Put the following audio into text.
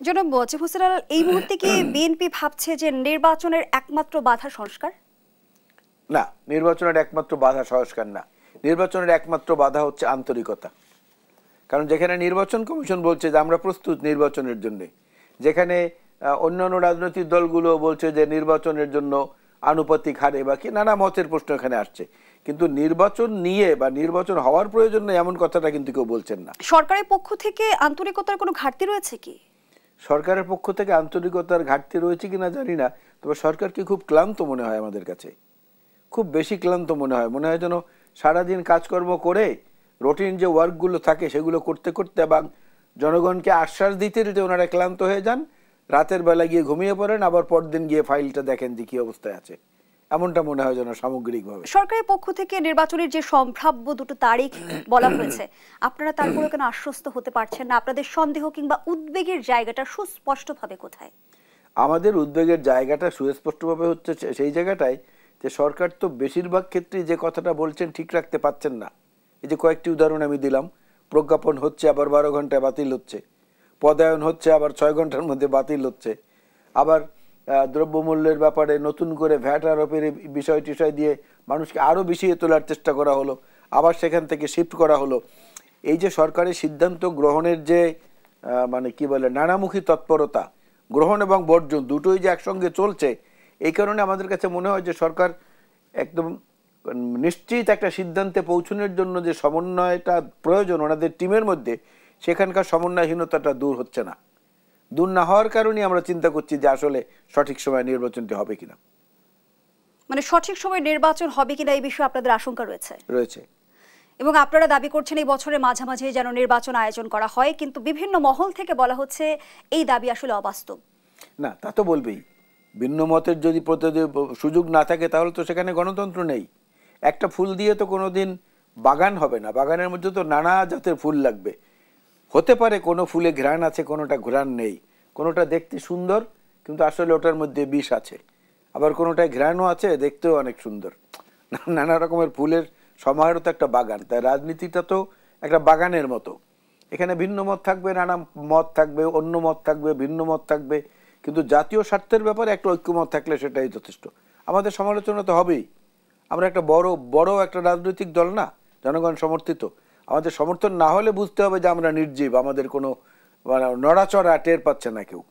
জনাব ওয়াজিব হোসেন আলাল, এই মুহূর্তে কি বিএনপি ভাবছে যে নির্বাচনের একমাত্র বাধা সংস্কার? না, নির্বাচনের একমাত্র বাধা সংস্কার না। নির্বাচনের একমাত্র বাধা হচ্ছে আন্তরিকতা। কারণ যেখানে নির্বাচন কমিশন বলছে যে আমরা প্রস্তুত নির্বাচনের জন্য, যেখানে অন্যান্য রাজনৈতিক দলগুলো বলছে যে নির্বাচনের জন্য আনুপাতিক হারে বা কি নানা মতের প্রশ্ন এখানে আসছে, কিন্তু নির্বাচন নিয়ে বা নির্বাচন হওয়ার প্রয়োজন নেই এমন কথাটা কিন্তু কেউ বলছেন না। সরকারের পক্ষ থেকে আন্তরিকতার কোনো ঘাটতি রয়েছে কি? সরকারের পক্ষ থেকে আন্তরিকতার ঘাটতি রয়েছে কিনা জানি না, তবে সরকারকে খুব ক্লান্ত মনে হয় আমাদের কাছে, খুব বেশি ক্লান্ত মনে হয়। মনে হয় যেন সারাদিন কাজকর্ম করে রুটিন যে ওয়ার্কগুলো থাকে সেগুলো করতে করতে এবং জনগণকে আশ্বাস দিতে দিতে ওনারা ক্লান্ত হয়ে যান, রাতের বেলা গিয়ে ঘুমিয়ে পড়েন, আবার পরদিন গিয়ে ফাইলটা দেখেন যে কী অবস্থায় আছে, এমনটা মনে হয় যেন সামগ্রিকভাবে। সরকারের পক্ষ থেকে নির্বাচনের যে সম্ভাব্য দুটো তারিখ বলা হয়েছে, আপনারা তারপরে কেন আশ্বস্ত হতে পারছেন না? আপনাদের সন্দেহ কিংবা উদ্বেগের জায়গাটা সুস্পষ্টভাবে কোথায়? আমাদের উদ্বেগের জায়গাটা সুস্পষ্টভাবে হচ্ছে সেই জায়গাটায় যে সরকার তো বেশিরভাগ ক্ষেত্রেই যে কথাটা বলছেন ঠিক রাখতে পারছেন না। এই যে কয়েকটি উদাহরণ আমি দিলাম, প্রজ্ঞাপন হচ্ছে আবার 12 ঘন্টায় বাতিল হচ্ছে, পদায়ন হচ্ছে আবার 6 ঘন্টার মধ্যে বাতিল হচ্ছে, আবার দ্রব্যমূল্যের ব্যাপারে নতুন করে ভ্যাট আরোপের বিষয় টিষয় দিয়ে মানুষকে আরও বিষিয়ে তোলার চেষ্টা করা হলো, আবার সেখান থেকে শিফট করা হলো। এই যে সরকারের সিদ্ধান্ত গ্রহণের যে মানে কি বলে নানামুখী তৎপরতা, গ্রহণ এবং বর্জন দুটোই যে একসঙ্গে চলছে, এই কারণে আমাদের কাছে মনে হয় যে সরকার একদম নিশ্চিত একটা সিদ্ধান্তে পৌঁছানোর জন্য যে সমন্বয়টা প্রয়োজন ওনাদের টিমের মধ্যে, সেখানকার সমন্বয়হীনতাটা দূর হচ্ছে না। দূর না হওয়ার কারণে আমরা চিন্তা করছি যে আসলে সঠিক সময় নির্বাচনটি হবে কিনা। মানে সঠিক সময় নির্বাচন হবে কিনা এই বিষয়ে আপনাদের আশঙ্কা রয়েছে। এবং আপনারা দাবি করছেন এই বছরের মাঝামাঝি যেন নির্বাচন আয়োজন করা হয়, কিন্তু বিভিন্ন মহল থেকে বলা হচ্ছে এই দাবি আসলে অবাস্তব। না, তা তো বলবেই। ভিন্ন মতের যদি সুযোগ না থাকে তাহলে তো সেখানে গণতন্ত্র নেই। একটা ফুল দিয়ে তো কোনোদিন বাগান হবে না, বাগানের মধ্যে তো নানা জাতের ফুল লাগবে। হতে পারে কোনো ফুলে ঘ্রাণ আছে, কোনোটা ঘ্রাণ নেই, কোনোটা দেখতে সুন্দর কিন্তু আসলে ওটার মধ্যে বিষ আছে, আবার কোনোটায় ঘ্রাণও আছে, দেখতেও অনেক সুন্দর। নানা রকমের ফুলের সমাহার তো একটা বাগান। তাই রাজনীতিটা তো একটা বাগানের মতো, এখানে ভিন্ন মত থাকবে, নানা মত থাকবে, অন্য মত থাকবে, ভিন্ন মত থাকবে, কিন্তু জাতীয় স্বার্থের ব্যাপারে একটা ঐক্যমত থাকলে সেটাই যথেষ্ট। আমাদের সমালোচনা তো হবেই, আমরা একটা বড় একটা রাজনৈতিক দল না, জনগণ সমর্থিত। আমাদের সমর্থন না হলে বুঝতে হবে যে আমরা নির্জীব, আমাদের কোনো নড়াচড়া টের পাচ্ছে না কেউ।